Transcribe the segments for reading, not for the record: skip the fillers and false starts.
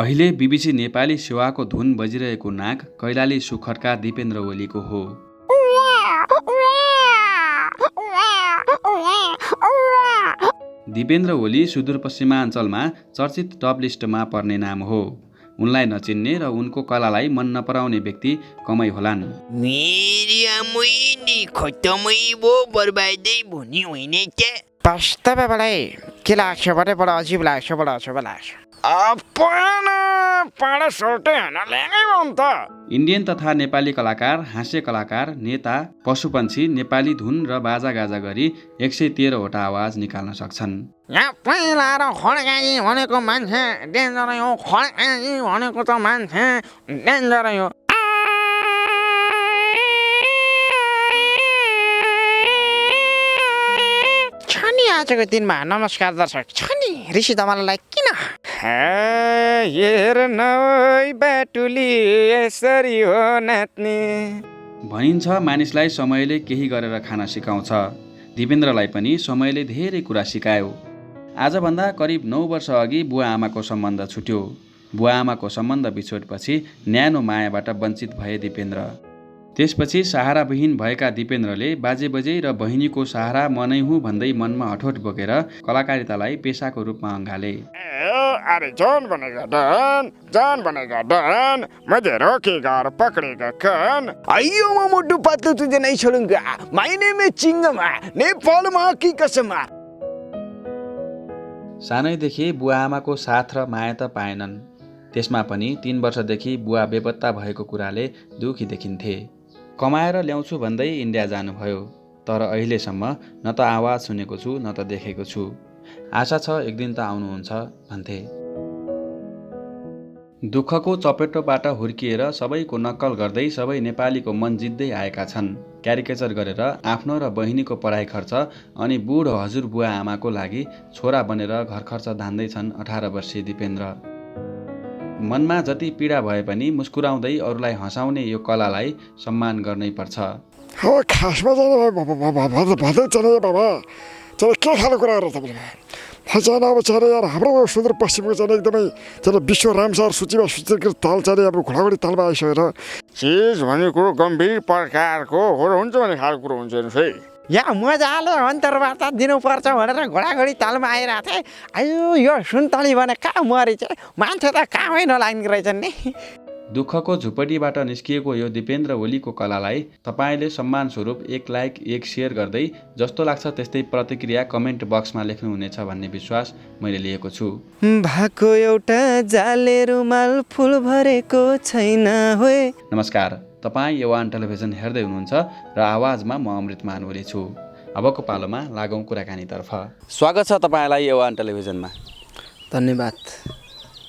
अहिले बीबीसी नेपाली सेवाको धुन बजिरहेको नाक कैलाली सुखरका दिपेन्द्र ओलीको हो। दिपेन्द्र ओली सुदूरपश्चिमाञ्चलमा चर्चित टप लिस्टमा पर्ने नाम हो। उनलाई नचिन्ने र उनको कलालाई मन नपराउने व्यक्ति कमै होलान्। मेरी आमैनी खतमै भो बर्बादै भुनी होइन क्या। वास्तवलाई के लाग्छ भने बडा अजिब लाग्छ, बडा अजिब लाग्छ। पाडा सोल्टे ल्याङै त। इन्डियन तथा नेपाली कलाकार, हास्य कलाकार, नेता, पशुपन्छी नेपाली धुन र बाजागाजा गरी 113 वटा आवाज निकाल्न सक्छन्। यहाँ पहिला र खड्काई भनेको मान्छे डेन्जरै हो, खड्काई भनेको त मान्छे डेन्जरै हो। छनी आजको दिनमा नमस्कार दर्शक। छनी ऋषि दमाललाई किन हेर नभई बाटुली यसरी हो नाच्ने भनिन्छ। मानिसलाई समयले केही गरेर खान सिकाउँछ। दिपेन्द्रलाई पनि समयले धेरै कुरा सिकायो। आजभन्दा करिब 9 वर्ष अघि बुवा आमाको सम्बन्ध छुट्यो। बुवा आमाको सम्बन्ध बिछोडपछि न्यानो मायाबाट वञ्चित भए दिपेन्द्र। त्यसपछि सहाराविहीन भएका दिपेन्द्रले बाजे र बहिनीको सहारा म नै हुँ भन्दै मनमा हठोट बोकेर कलाकारितालाई पेसाको रूपमा अँगाले। अरे जान बनेगा डन मुझे रोकेगा और पकड़ेगा कौन। आइयो म मोटू पतलू तुझे नहीं छोडूंगा, माय नेम इज चिंगमा, नेपालमा की कसम। सानैदेखि बुवा आमाको साथ र माया त पाएनन्। त्यसमा पनि 3 वर्षदेखि बुवा बेपत्ता भएको कुराले दुखी देखिन्थे। कमाएर ल्याउँछु भन्दै इन्डिया जानुभयो। तर अहिलेसम्म न त आवाज सुनेको छु न त देखेको छु। आशा छ एक दिन त आउनुहुन्छ भन्थे। दुःखको चपेटोबाट हुर्किएर सबैको नक्कल गर्दै सबै नेपालीको मन जित्दै आएका छन्। क्यारिकेचर गरेर आफ्नो र बहिनीको पढाइ खर्च अनि बुढो हजुरबुवा आमाको लागि छोरा बनेर घर खर्च धान्दैछन् 18 वर्षीय दिपेन्द्र। मनमा जति पीडा भए पनि मुस्कुराउँदै अरूलाई हँसाउने यो कलालाई सम्मान गर्नै पर्छ। हो खासमा भदै चले बाबा चल के खाले कुरा गरेर तपाईँले फसाना अब चले यार हाम्रो सुदूरपश्चिमको चाहिँ एकदमै चल विश्व रामसार सूचीमा सूचीकृत ताल चाहिँ अब घोडाघोडी तालमा आइसकेर चिज भनेको गम्भीर प्रकारको हुन्छ भन्ने खालको कुरो हुन्छ हेर्नुहोस् है। यहाँ मजाले अन्तर्वार्ता दिनुपर्छ भनेर घोडाघोडी तालमा आइरहेको थिएँ। आयो यो सुन्तली भने कहाँ मरि चाहिँ मान्छे त कामै नलाग्ने रहेछन् नि। दुःखको झुपडीबाट निस्किएको यो दिपेन्द्र ओलीको कलालाई तपाईँले सम्मान स्वरूप 1 लाइक 1 सेयर गर्दै जस्तो लाग्छ त्यस्तै प्रतिक्रिया कमेन्ट बक्समा लेख्नुहुनेछ भन्ने विश्वास मैले लिएको छु। भाको एउटा जाले रुमाल फुल भरेको छैन होय। नमस्कार, तपाईँ एवान टेलिभिजन हेर्दै हुनुहुन्छ र आवाजमा म अमृतमान ओली छु। अबको पालोमा लागौँ कुराकानीतर्फ। स्वागत छ तपाईँलाई एवान टेलिभिजनमा। धन्यवाद।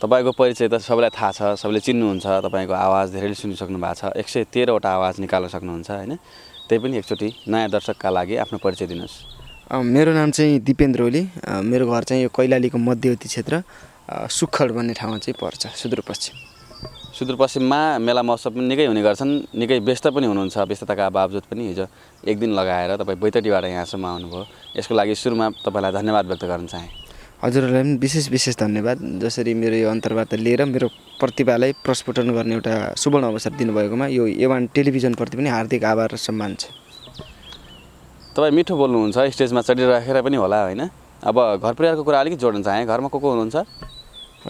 तपाईँको परिचय त सबैलाई थाहा छ, सबैले चिन्नुहुन्छ। तपाईँको आवाज धेरैले सुनिसक्नु भएको छ। 113 वटा आवाज निकाल्न सक्नुहुन्छ होइन। त्यही पनि एकचोटि नयाँ दर्शकका लागि आफ्नो परिचय दिनुहोस्। मेरो नाम चाहिँ दिपेन्द्र ओली। मेरो घर चाहिँ यो कैलालीको मध्यवर्ती क्षेत्र सुखड भन्ने ठाउँमा चाहिँ पर्छ, सुदूरपश्चिम। सुदूरपश्चिममा मेला महोत्सव पनि निकै हुने गर्छन्। निकै व्यस्त पनि हुनुहुन्छ। व्यस्तताका बावजुद पनि हिजो एक दिन लगाएर तपाईँ बैतडीबाट यहाँसम्म आउनुभयो। यसको लागि सुरुमा तपाईँलाई धन्यवाद व्यक्त गर्न चाहेँ। हजुरहरूलाई पनि विशेष धन्यवाद। जसरी मेरो यो अन्तर्वार्ता लिएर मेरो प्रतिभालाई प्रस्फुटन गर्ने एउटा सुवर्ण अवसर दिनुभएकोमा यो एवान टेलिभिजनप्रति पनि हार्दिक आभार र सम्मान छ। तपाईँ मिठो बोल्नुहुन्छ, स्टेजमा चढिराखेर पनि होला होइन। अब घर परिवारको कुरा अलिकति जोड्न चाहेँ। घरमा को हुनुहुन्छ?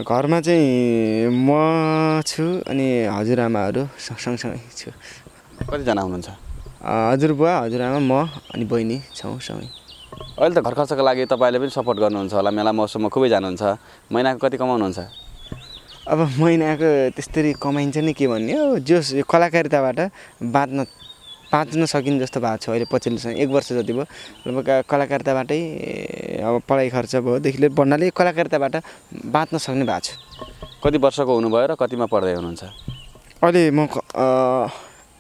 घरमा चाहिँ म छु अनि हजुरआमाहरू सँगसँगै छु। कतिजना हुनुहुन्छ? हजुरबुवा, हजुरआमा, म अनि बहिनी छौँ सँगै। अहिले त घर खर्चको लागि तपाईँले पनि सपोर्ट गर्नुहुन्छ होला। मेला मौसममा खुबै जानुहुन्छ। महिनाको कति कमाउनुहुन्छ? अब महिनाको त्यस्तरी कमाइन्छ नि के भन्ने हो। जो कलाकारिताबाट बाँच्न सकिने जस्तो भएको छ अहिले। पछिल्लो 1 वर्ष जति भयो लगभग कलाकारिताबाटै अब पढाइ खर्च भएदेखि लिएर भन्नाले कलाकारिताबाट बाँच्न सक्ने भएको छ। कति वर्षको हुनुभयो र कतिमा पढ्दै हुनुहुन्छ? अहिले म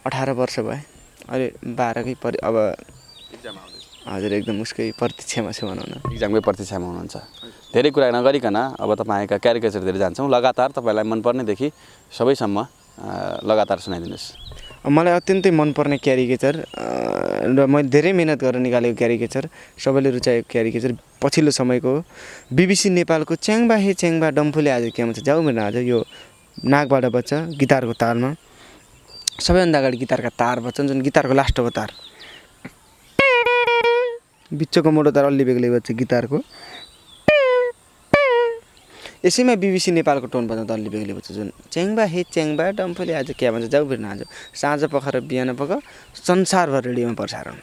18 वर्ष भएँ। अहिले 12कै अब इक्जाम आउँदैछ। हजुर एकदम उसकै प्रतीक्षामा छु भनौँ न। इक्जामकै प्रतीक्षामा हुनुहुन्छ। धेरै कुरा नगरिकन अब तपाईँका क्यारिकेचरतिर जान्छौँ। लगातार तपाईँलाई मनपर्नेदेखि सबैसम्म लगातार सुनाइदिनुहोस्। मलाई अत्यन्तै मनपर्ने क्यारिकेचर र मैले धेरै मेहनत गरेर निकालेको क्यारिकेचर सबैले रुचाएको क्यारिकेचर पछिल्लो समयको BBC नेपालको च्याङबा हे च्याङबा डम्फुले आज के भन्छ जाऊ मेरो आज यो नाकबाट बज्छ गिटारको तारमा सबैभन्दा अगाडि गिटारका तार बज्छन् जुन गिटारको लास्टको तार बिचको मोटो तार अलि बेग्लै बज्छ गिटारको यसैमा BBC नेपालको टोन बजाउँदा अलि बेग्लै बज्छ जुन च्याङबा हे च्याङबा डम्फुले आज के भन्छ जाऊ मेरो आज साँझ पख र बिहान पख संसारभर रेडियोमा प्रसारण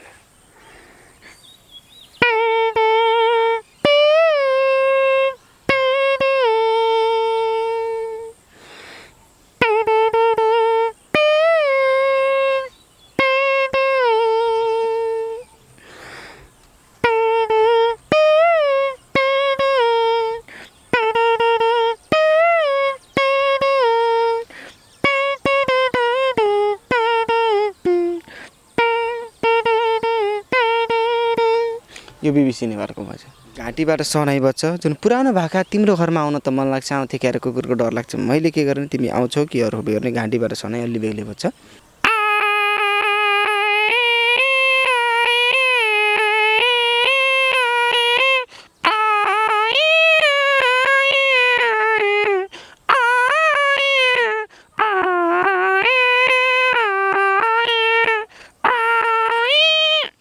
यो BBC नेपालको बज्छ घाँटीबाट सहनाइ बज्छ जुन पुरानो भाका तिम्रो घरमा आउन त मन लाग्छ आउँथे क्यारे कुकुरको डर लाग्छ मैले के गर्ने तिमी आउँछौ कि अरू गर्ने घाँटीबाट सहनाइ अलि बेग्लै बज्छ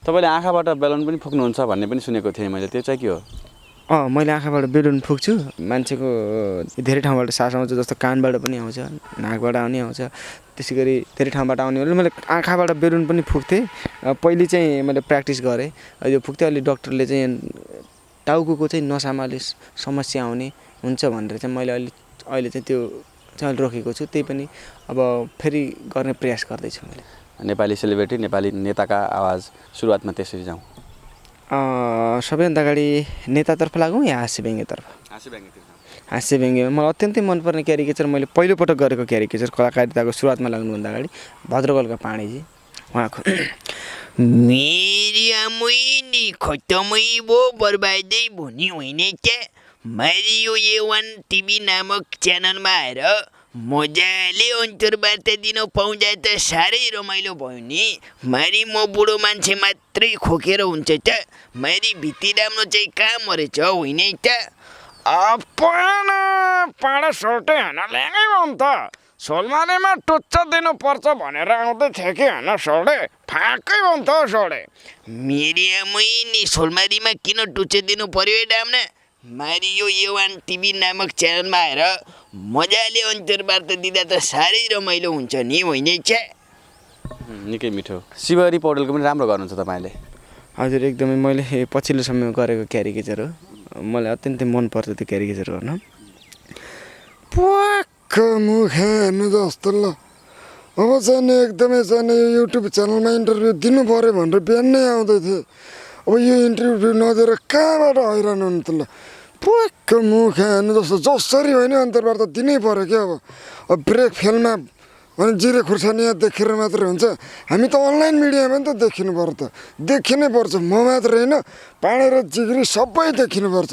तपाईँले आँखाबाट बेलुन पनि फुक्नुहुन्छ भन्ने पनि सुनेको थिएँ मैले त्यो चाहिँ के हो मैले आँखाबाट बेलुन फुक्छु मान्छेको धेरै ठाउँबाट सास आउँछ जस्तो कानबाट पनि आउँछ नाकबाट आउने आउँछ त्यसै गरी धेरै ठाउँबाट आउने मैले आँखाबाट बेलुन पनि फुक्थेँ पहिले चाहिँ मैले प्र्याक्टिस गरेँ यो फुक्थेँ अलि डक्टरले चाहिँ टाउको चाहिँ नसामा अलि समस्या आउने हुन्छ भनेर चाहिँ मैले अहिले चाहिँ त्यो चाहिँ रोकेको छु त्यही पनि अब फेरि गर्ने प्रयास गर्दैछु मैले नेपाली सेलिब्रिटी नेपाली नेताका आवाज सुरुवातमा त्यसरी जाउँ सबैभन्दा अगाडि नेतातर्फ लागौँ या हास्यव्यङ्ग्यतर्फ हास्यव्यङ्ग्यमा मलाई अत्यन्तै मनपर्ने क्यारिकेचर मैले पहिलोपटक गरेको क्यारिकेचर कलाकारिताको सुरुवातमा लाग्नुभन्दा अगाडि भद्रगोलका पाणीजी उहाँको मेरी आमैनी खतमै भो बर्बादै भुनी होइन क्या मैले यो A1 TV नामक च्यानलमा आएर मजाले अन्तर्वार्ता दिन पाउँदा त साह्रै रमाइलो भयो नि मारी म बुढो मान्छे मात्रै खोकेर हुन्छ त मारी भित्ती राम्रो चाहिँ कहाँ मरेछ होइन त पाडा सोल्टे होइन ल्याङै भयो नि त सोलमारीमा टुच्च दिनुपर्छ भनेर आउँदै थियो कि होइन सोल्टे फाकै भयो नि त सोल्टे मेरी आमै नि सोलमारीमा किन टुच्चे दिनु पर्यो डाम्ना मारी यो A1 TV नामक च्यानलमा आएर मजाले अन्तर्वार्ता दिँदा त साह्रै रमाइलो हुन्छ नि होइन छ निकै मिठो शिवहरी पौडेलको पनि राम्रो गर्नुहुन्छ तपाईँले हजुर एकदमै मैले पछिल्लो समयमा गरेको क्यारिकेचर हो मलाई अत्यन्तै मनपर्छ त्यो क्यारिकेचर गर्न प्वाक्क मुख हेर्नु जस्तो ल अब चाहिँ एकदमै चाहिँ युट्युब च्यानलमा इन्टरभ्यू दिनु पऱ्यो भनेर बिहान नै आउँदै थिएँ अब यो इन्टरभ्यू नदिएर कहाँबाट हैरान हुनु त ल प्वाक्क मुख हेर्नु जस्तो जसरी होइन अन्तर्वार्ता दिनै पऱ्यो क्या अब ब्रेक फेलमा अनि जिरे खुर्सानी यहाँ देखेर मात्रै हुन्छ हामी त अनलाइन मिडियामा पनि त देखिनु पर्छ त देखिनै पर्छ म मात्र होइन पानी र जिग्री सबै देखिनु पर्छ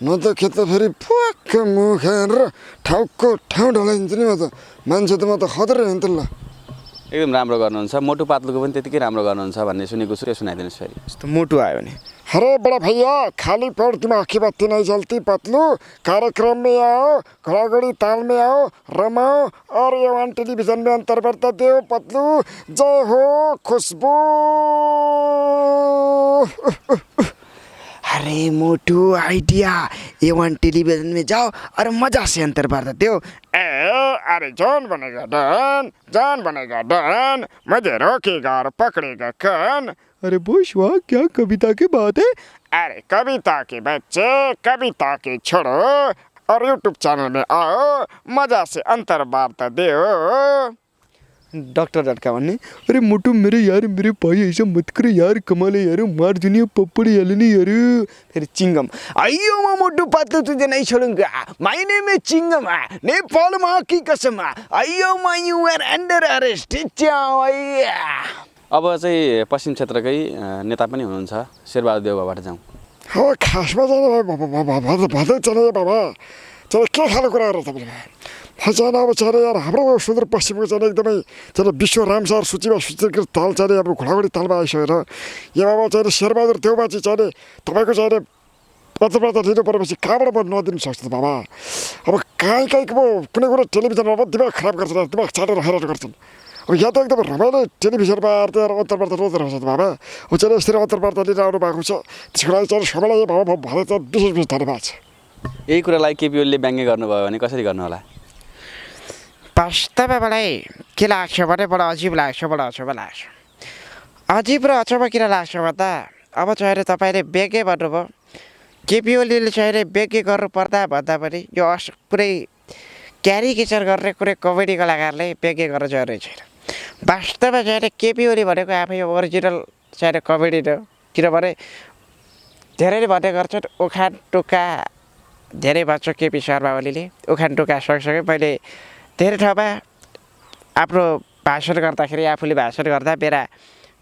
नदेखे त फेरि प्वाक्क मुख हेरेर ठाउँको ठाउँ ढलाइदिन्छ नि म त मान्छे त म त खतरै होइन त ल एकदम राम्रो गर्नुहुन्छ मोटु पातलुको पनि त्यतिकै राम्रो गर्नुहुन्छ भन्ने सुनेको छु त्यो सुनाइदिनुहोस् फेरि यस्तो मोटु आयो भने अरे बड़ा भैया खाली पेट दिमाग की बत्ती नहीं जलती पतलू कार्यक्रम में आओ घोड़ाघोड़ी ताल में आओ रमाओ और A1 टेलीविजन में अंतर्वार्ता दो पतलू जय हो खुशबू अरे मोटू आइडिया A1 टेलीविजन में जाओ और मजा से अंतर्वार्ता दो अरे जॉन बनेगा डॉन मुझे रोकेगा और पकड़ेगा कौन अरे बोश वाह क्या कविता की बात है अरे कविता के बच्चे कविता के छोड़ो और यूट्यूब चैनल में आओ मजा से अंतर्वार्ता दो डॉक्टर झटका भन्ने अरे मोटू मेरे यार मेरे भाई ऐसा मत करे यार कमाले यार मार दुनिया पपड़ी हलनी यार फिर चिंगम अयो मैं मोटू पातलू तुझे नहीं छोड़ूंगा my name is Chingam Nepal मां की कसम अयो मैं यू आर अंडर अरेस्ट अब चाहिँ पश्चिम क्षेत्रकै नेता पनि हुनुहुन्छ शेरबहादुर देउवाबाट जाउँ हो खासमा जाने भदै चले बाबा चलो के खाले कुरा गरेर तपाईँले फैजान अब चाहिँ यार हाम्रो सुदूरपश्चिमको चाहिँ एकदमै चाहिँ विश्व रामसार सूचीमा सूचीकृत ताल चाहिँ अब घोडाघोडी तालमा आइसकेर यो अब चाहिँ शेरबहादुर देउबाजी चाहिँ तपाईँको चाहिँ पत्रवार्ता लिनु परेपछि कहाँबाट म नदिनु सक्छु त बाबा अब कहीँ कुनै कुरो टेलिभिजनमा दिमाग खराब गर्छन् दिमाग चाटेर हैरान गर्छन् अब यहाँ त एकदम रमाइलो टेलिभिजनमा आएर अन्तर्वार्ता रोज्दो रहेछ त बाबा अब चाहिँ यसरी अन्तर्वार्ता लिएर आउनु भएको छ त्यसको लागि चाहिँ सबैलाई बाबा भए चाहिँ विशेष विशेष धन्यवाद छ यही कुरालाई केपी ओलीले व्यङ्ग्य गर्नुभयो भने कसरी गर्नु होला वास्तवलाई के लाग्छ भने बडा अजिब लाग्छ बडा अचम्म लाग्छ अजिब र अचम्म किन लाग्छ भन्दा अब चाहिँ तपाईँले व्यङ्ग्य भन्नुभयो केपी ओलीले चाहिँ व्यङ्ग्य गर्नु पर्दा भन्दा पनि यो पुरै क्यारिकेचर गर्ने कुनै कमेडी कलाकारले व्यङ्ग्य गर्न जरुरी छैन वास्तवमा चाहिँ केपी ओली भनेको आफै ओरिजिनल चाहिँ कमेडी हो किनभने धेरैले भन्ने गर्छन् उखान टुक्का धेरै भन्छ केपी शर्मा ओलीले उखान टुक्का सँगसँगै मैले धेरै ठाउँमा आफ्नो भाषण गर्दाखेरि आफूले भाषण गर्दा मेरा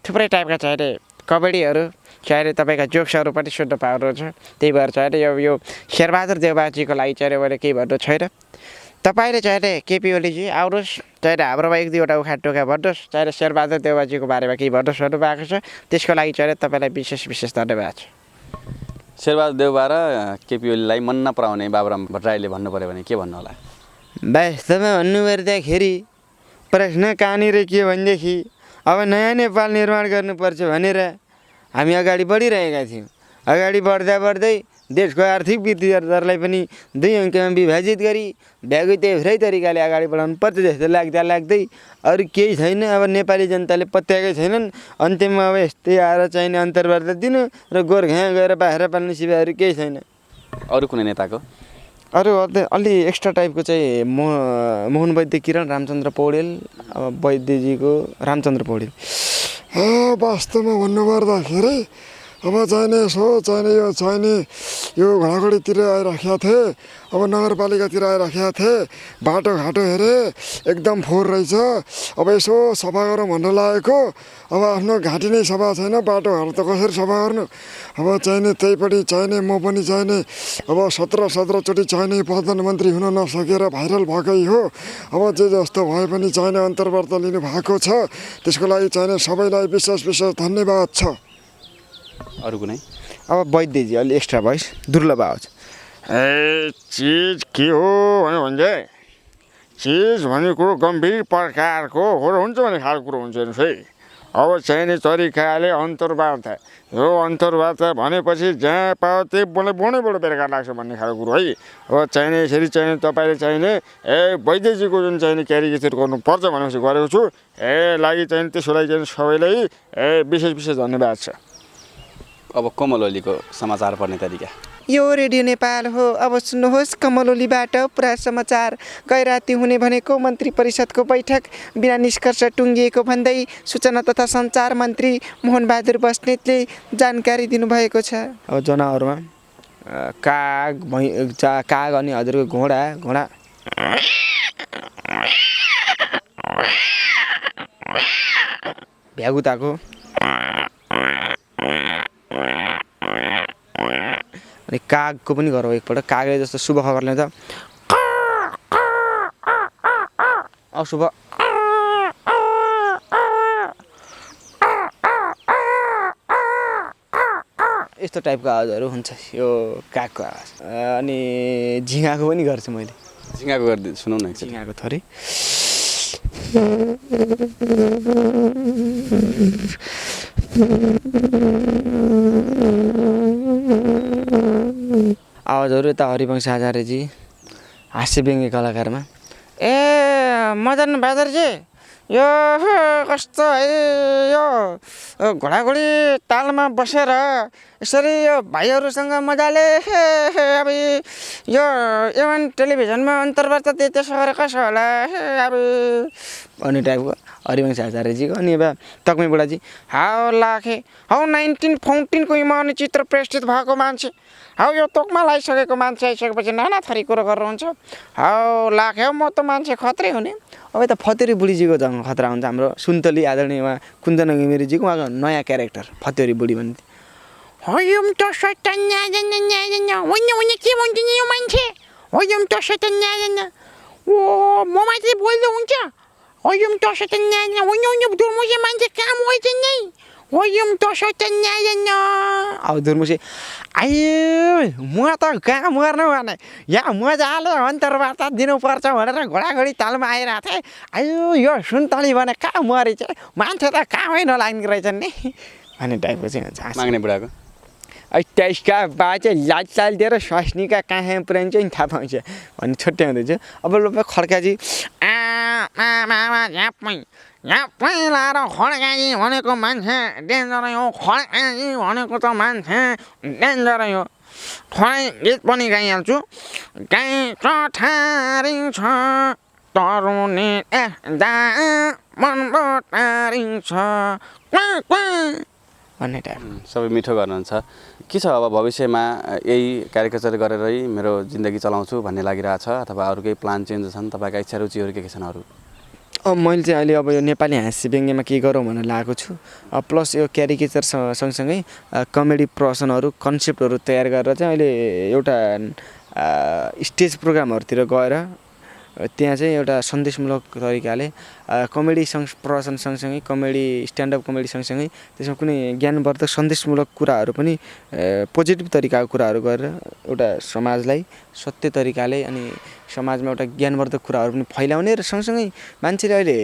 थुप्रै टाइपका चाहिने कमेडीहरू चाहिने तपाईँका जोक्सहरू पनि सुन्न पाउनुहुन्छ त्यही भएर चाहिने यो शेरबहादुर देउबाजीको लागि चाहिँ मैले केही भन्नु छैन तपाईँले चाहिने केपी ओलीजी आउनुहोस् चाहिने हाम्रोमा एक दुईवटा उखान टोका भन्नुहोस् चाहिने शेरबहादुर देउबाजीको बारेमा केही भन्नुहोस् भन्नुभएको छ त्यसको लागि चाहिँ तपाईँलाई विशेष धन्यवाद छ शेरबहादुर देउबा र केपी ओलीलाई मन नपराउने बाबुराम भट्टराईले भन्नु पऱ्यो भने के भन्नु होला वास्तवमा भन्नुपर्दाखेरि प्रश्न कहाँनिर के भनेदेखि अब नयाँ नेपाल निर्माण गर्नुपर्छ भनेर हामी अगाडि बढिरहेका थियौँ अगाडि बढ्दै देशको आर्थिक वृद्धि दरलाई पनि 2 अङ्कमा विभाजित गरी व्यावहारिक तरिकाले अगाडि बढाउनु पर्छ जस्तो लाग्दै अरू केही छैन अब नेपाली जनताले पत्याएकै छैनन् अन्त्यमा अब यस्तै आएर चाहिने अन्तर्वार्ता दिनु र गोर्खा गएर बाख्रा पाल्ने सिवायहरू केही छैन अरू कुनै नेताको अरू अलि एक्स्ट्रा टाइपको चाहिँ मोहन वैद्य किरण रामचन्द्र पौडेल अब वैद्यजीको रामचन्द्र पौडेल वास्तवमा भन्नुपर्दाखेरि अब चाहिने यसो चाहिने यो घोडाघोडीतिर आइराखेका थिए अब नगरपालिकातिर आइराखेका थिए बाटोघाटो हेरेँ एकदम फोहोर रहेछ अब यसो सफा गरौँ भनेर लागेको अब आफ्नो घाँटी नै सफा छैन बाटोघाटो त कसरी सफा गर्नु अब चाहिने त्यहीपट्टि चाहिने म पनि चाहिने अब 17 चोटि चाहिने प्रधानमन्त्री हुन नसकेर भाइरल भएकै हो अब जे जस्तो भए पनि चाहिने अन्तर्वार्ता लिनु भएको छ त्यसको लागि चाहिने सबैलाई विशेष धन्यवाद छ अरू कुनै अब वैद्यजी अलि एक्स्ट्रा भोइस दुर्लभ आवाज चिज के हो भने चिज भनेको गम्भीर प्रकारको हुन्छ भन्ने खालको कुरो हुन्छ हेर्नुहोस् है अब चाहिने तरिकाले अन्तर्वार्ता यो अन्तर्वार्ता भनेपछि जहाँ पायो त्यही बोल्दै बेकार लाग्छ भन्ने खालको कुरो है अब चाहिने यसरी चाहिने तपाईँले चाहिने वैद्यजीको जुन चाहिने क्यारिकेचर गर्नुपर्छ भनेपछि गरेको छु लागि चाहिने त्यसको लागि चाहिँ सबैलाई विशेष धन्यवाद छ अब कमल ओलीको समाचार पढ्ने तरिका यो रेडियो नेपाल हो अब सुन्नुहोस् कमल ओलीबाट पुरा समाचार गैराती हुने भनेको मन्त्री परिषदको बैठक बिना निष्कर्ष टुङ्गिएको भन्दै सूचना तथा सञ्चार मन्त्री मोहनबहादुर बस्नेतले जानकारी दिनुभएको छ अब जनावरमा काग अनि हजुरको घोडा भ्यागुताको अनि कागको पनि गरौँ एकपल्ट कागले जस्तो शुभ खबरले त अशुभ यस्तो टाइपको आवाजहरू हुन्छ यो कागको आवाज अनि झिँगाको पनि गर्छु मैले झिँगाको गरिदिनु सुनौ न झिँगाको थरी आवाजहरू यता हरिवंश आचार्यजी हास्य व्यङ्ग्य कलाकारमा मदन बहादुरजी यो कस्तो है यो घोडाघोडी तालमा बसेर यसरी यो भाइहरूसँग मजाले अब यो एवन टेलिभिजनमा अन्तर्वार्ता दिए त्यसो गरेर कसो होला अब भन्ने टाइपको हरिवंश आचार्यजीको अनि अब तक्मी बुढाजी हाउ लाखे हौ 1914 को इमानी चित्र प्रस्तुत भएको मान्छे हौ यो तोकमा लगाइसकेको मान्छे आइसकेपछि नाना थरी कुरो गर्नुहुन्छ हौ लाखे हौ म त मान्छे खत्रै हुने अब यता फतेरी बुढीजीको झन् खतरा हुन्छ हाम्रो सुन्तली आदरणीय उहाँ कुञ्जन घिमिरेजीको उहाँको नयाँ क्यारेक्टर फतेरी बुढी भन्ने होइन त सैतान होइन के भन्छ नि यो मान्छे होइन त सैतान ओ ममा चाहिँ बोल्दै हुन्छ होयम तसो त न्याय होइन दुर्मुसे मान्छे काम होइन नै होयम तसो त न्याय न अब दुर्मुसे आयो म त कहाँ मर्नु भने यहाँ मजाले अन्तर्वार्ता दिनुपर्छ भनेर घोडाघोडी तालमा आइरहेको थिएँ आयो यो सुन्तली भने कहाँ मरेछ मान्छे त कामै नलाग्ने रहेछन् नि भन्ने टाइपको चाहिँ हुन्छ माग्ने बुढाको त्यसका बा चाहिँ लाज चाल दिएर स्वास्नीका कहाँ पुऱ्याइन्छ नि थाहा पाउँछ भन्ने छुट्याउँदैछु अब लोप खड्काजी यहाँ लाएर खड्काजी भनेको मान्छे डेन्जरै हो खड्काजी भनेको त मान्छे डेन्जरै हो थोरै गीत पनि गाइहाल्छु गाई चठारिन्छ तरुनी मन बटारिन्छ भन्ने टाइप सबै मिठो गर्नुहुन्छ के छ अब भविष्यमा यही क्यारिकेचर गरेरै मेरो जिन्दगी चलाउँछु भन्ने लागिरहेछ अथवा अरू केही प्लान चेन्ज छन् तपाईँका इच्छा रुचिहरू के छन् अरू मैले चाहिँ अहिले अब यो नेपाली हाँस्य व्यङ्ग्यमा के गरौँ भनेर लागेको छु प्लस यो क्यारिकेचर सँगसँगै कमेडी प्रसनहरू कन्सेप्टहरू तयार गरेर चाहिँ अहिले एउटा स्टेज प्रोग्रामहरूतिर गएर त्यहाँ चाहिँ एउटा सन्देशमूलक तरिकाले कमेडी प्रसन सँगसँगै कमेडी स्ट्यान्डअप कमेडी सँगसँगै त्यसमा कुनै ज्ञानवर्धक सन्देशमूलक कुराहरू पनि पोजिटिभ तरिकाको कुराहरू गरेर एउटा समाजलाई सत्य तरिकाले अनि समाजमा एउटा ज्ञानवर्धक कुराहरू पनि फैलाउने र सँगसँगै मान्छेले अहिले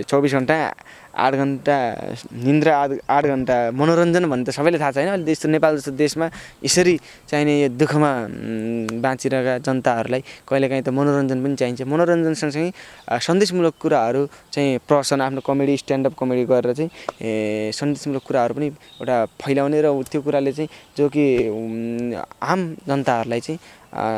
24 घन्टा 8 घन्टा निन्द्रा 8 घन्टा मनोरञ्जन भन्ने त सबैले थाहा छैन अहिले यस्तो नेपाल जस्तो देशमा यसरी चाहिने यो दुःखमा बाँचिरहेका जनताहरूलाई कहिलेकाहीँ त मनोरञ्जन पनि चाहिन्छ मनोरञ्जन सँगसँगै सन्देशमूलक कुराहरू चाहिँ प्रसन आफ्नो कमेडी स्ट्यान्डअप कमेडी गरेर चाहिँ सन्देशमूलक कुराहरू पनि एउटा फैलाउने र त्यो कुराले चाहिँ जो कि आम जनताहरूलाई चाहिँ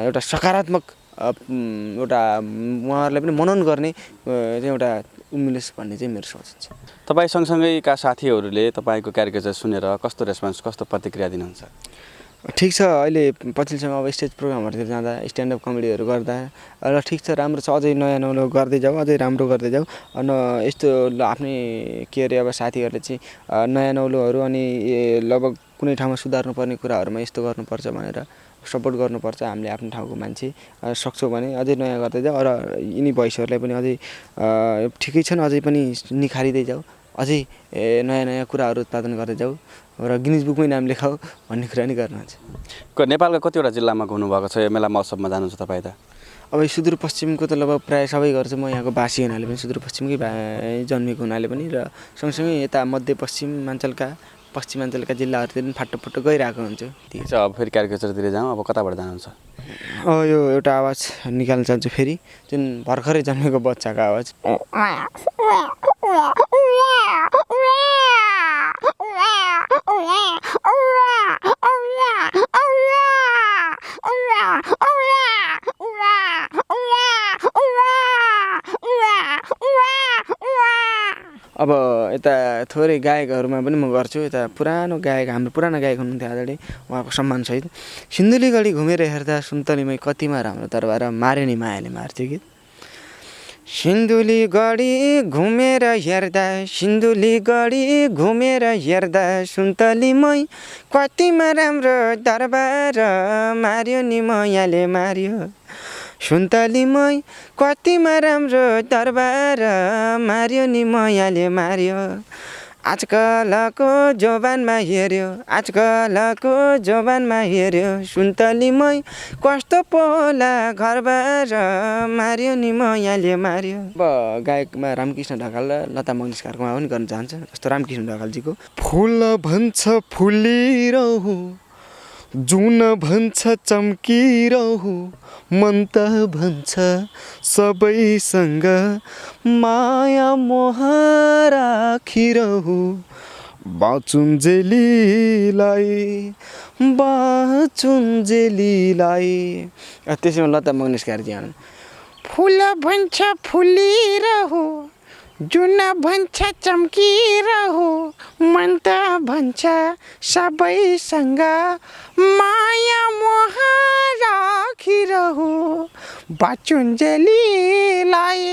एउटा सकारात्मक एउटा उहाँहरूलाई पनि मनन गर्ने चाहिँ एउटा उम्मिलोस् भन्ने चाहिँ मेरो सोच छ तपाईँ सँगसँगैका साथीहरूले तपाईँको क्यारिकेचर सुनेर कस्तो रेस्पोन्स कस्तो प्रतिक्रिया दिनुहुन्छ ठिक छ अहिले पछिल्लोसँग अब स्टेज प्रोग्रामहरूतिर जाँदा स्ट्यान्डअप कमेडीहरू गर्दा र ठिक छ राम्रो छ अझै नयाँ नौलो गर्दै जाऊ अझै राम्रो गर्दै जाऊ यस्तो आफ्नै के अरे अब साथीहरूले चाहिँ नयाँ नौलोहरू अनि लगभग कुनै ठाउँमा सुधार्नुपर्ने कुराहरूमा यस्तो गर्नुपर्छ भनेर सपोर्ट गर्नुपर्छ हामीले आफ्नो ठाउँको मान्छे सक्छौँ भने अझै नयाँ गर्दै जाऊ र यिनी भोइसहरूलाई पनि अझै ठिकै छन् अझै पनि निखारिँदै जाऊ अझै नयाँ नयाँ कुराहरू उत्पादन गर्दै जाऊ र गिनिज बुकमै नाम लेखाऊ भन्ने कुरा नि गर्नुहुन्छ नेपालका कतिवटा जिल्लामा घुम्नुभएको छ यो मेला महोत्सवमा जानुहुन्छ तपाईँ त अब सुदूरपश्चिमको त लगभग प्रायः सबै गर्छु म यहाँको बासी हुनाले पनि सुदूरपश्चिमकै जन्मेको हुनाले पनि र सँगसँगै यता मध्यपश्चिमाञ्चलका पश्चिमाञ्चलका जिल्लाहरूतिर पनि फाटोफुटो गइरहेको हुन्छ ठिक छ अब फेरि क्यारिकेचरतिर जाउँ अब कताबाट जानुहुन्छ यो एउटा आवाज निकाल्न चाहन्छु फेरि जुन भर्खरै जन्मेको बच्चाको आवाज अब यता थोरै गायकहरूमा पनि म गर्छु यता पुरानो गायक हाम्रो पुरानो गायक हुनुहुन्थ्यो आजले उहाँको सम्मानसहित सिन्धुली गढी घुमेर हेर्दा सुन्तलीमै कतिमा राम्रो तरबार मारे नि मायाले मार्थ्यो गीत सिन्धुली गढी घुमेर हेर्दा सिन्धुली गढी घुमेर हेर्दा सुन्तलीमै कतिमा राम्रो दरबार मार्यो नि मायाले मार्यो सुन्तलीमै कतिमा राम्रो दरबार मार्यो नि मायाले मार्यो आजकलको जवानमा हेर्यो आजकलको जवानमा हेर्यो सुन्तलीमै कस्तो पोला घरबार मार्यो नि मायाले मार्यो अब गायकमा रामकृष्ण ढकाल र लता मङ्गेशकरकोमा पनि गर्न चाहन्छ जस्तो रामकृष्ण ढकालजीको फुल भन्छ फुलिरहु जुन भन्छ चम्किरहु मन त भन्छ सबैसँग माया मोह राखिरहु बाँचुन्जेलीलाई त्यसैमा लता मङ्गेशकरजी फुल भन्छ फुलिरहु जुन भन्छ चम्किरहु मन त भन्छ सबैसँग माया मोह राखिरहु बाँचुन्जेलीलाई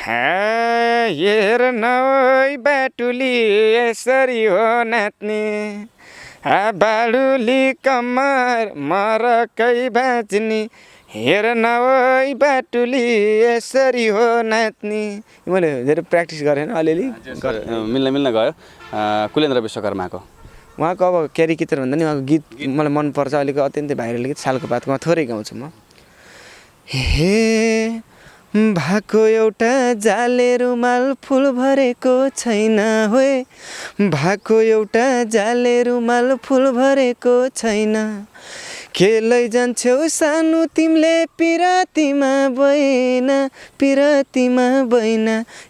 हेर न ओइ बाटुली यसरी हो नाच्ने बाडुली कम्मर मरकै बाँच्ने हेर नभई बाटुली यसरी हो नाच्ने मैले धेरै प्र्याक्टिस गरेँ अलिअलि मिल्न गयो कुलेन्द्र विश्वकर्माको उहाँको अब क्यारिकेचर भन्दा नि उहाँको गीत मलाई मनपर्छ अलिक अत्यन्तै भाइरल गीत सालको पातमा थोरै गाउँछु म हे भएको एउटा जाले रुमाल फुल भरेको छैन होए भएको एउटा जाले रुमाल फुल भरेको छैन के लैजान्छौ सानो तिमीले पिरातीमा बैन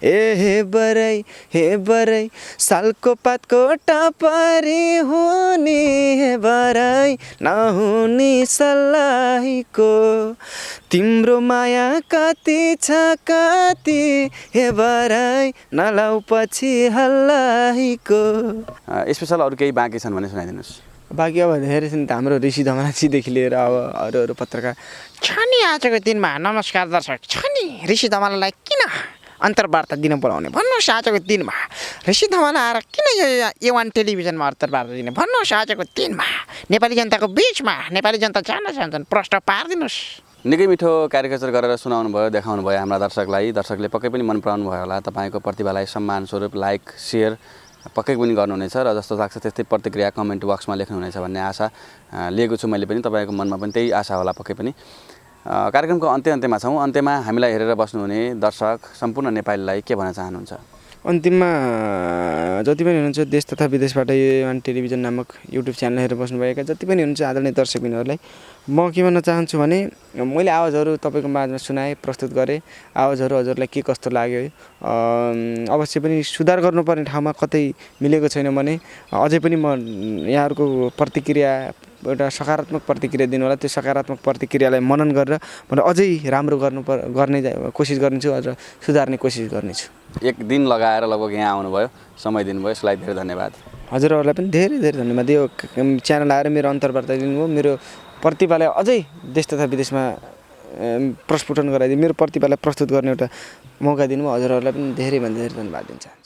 हे बरै सालको पातको टपरी हुने हे बरै नहुने सल्लाहीको तिम्रो माया कति छ कति हे बरै नलाउ पछि हल्लाहीको स्पेसल अरू केही बाँकी छन् भने सुनाइदिनुहोस् बाँकी अब धेरै छन् त हाम्रो ऋषि धमलाजीदेखि लिएर अब अरू पत्रकार छ नि आजको दिनमा नमस्कार दर्शक छ नि ऋषि धमालालाई किन अन्तर्वार्ता दिन बोलाउने भन्नुहोस् आजको दिनमा ऋषि धमाला आएर किन यो A1 टेलिभिजनमा अन्तर्वार्ता दिने भन्नुहोस् आजको दिनमा नेपाली जनताको बिचमा नेपाली जनता जान्न चाहन्छन् प्रश्न पारिदिनुहोस् निकै मिठो क्यारिकेचर गरेर सुनाउनु भयो देखाउनु भयो हाम्रा दर्शकले पक्कै पनि मन पराउनु भयो होला तपाईँको प्रतिभालाई सम्मान स्वरूप लाइक सेयर पक्कै पनि गर्नुहुनेछ र जस्तो लाग्छ त्यस्तै प्रतिक्रिया कमेन्ट बक्समा लेख्नुहुनेछ भन्ने आशा लिएको छु मैले पनि तपाईँको मनमा पनि त्यही आशा होला पक्कै पनि कार्यक्रमको अन्त्यमा छौँ अन्त्यमा हामीलाई हेरेर बस्नुहुने दर्शक सम्पूर्ण नेपालीलाई के भन्न चाहनुहुन्छ अन्तिममा जति पनि हुनुहुन्छ देश तथा विदेशबाट यो A1 टेलिभिजन नामक युट्युब च्यानल हेरेर बस्नुभएका जति पनि हुनुहुन्छ आदरणीय दर्शकबिनहरूलाई म के भन्न चाहन्छु भने मैले आवाजहरू तपाईँको माझमा सुनाएँ प्रस्तुत गरेँ आवाजहरू हजुरलाई के कस्तो लाग्यो अवश्य पनि सुधार गर्नुपर्ने ठाउँमा कतै मिलेको छैन भने अझै पनि म यहाँहरूको प्रतिक्रिया एउटा सकारात्मक प्रतिक्रिया दिनु होला त्यो सकारात्मक प्रतिक्रियालाई मनन गरेर मैले अझै राम्रो गर्ने कोसिस गर्नेछु अझ सुधार्ने कोसिस गर्नेछु एक दिन लगाएर लगभग यहाँ आउनुभयो समय दिनुभयो यसलाई धेरै धन्यवाद हजुरहरूलाई पनि धेरै धेरै धन्यवाद यो च्यानल आएर मेरो अन्तर्वार्ता दिनुभयो मेरो प्रतिभालाई अझै देश तथा विदेशमा प्रस्फुटन गराइदिनु मेरो प्रतिभालाई प्रस्तुत गर्ने एउटा मौका दिनुभयो हजुरहरूलाई पनि धेरैभन्दा धेरै धन्यवाद दिन चाहन्छु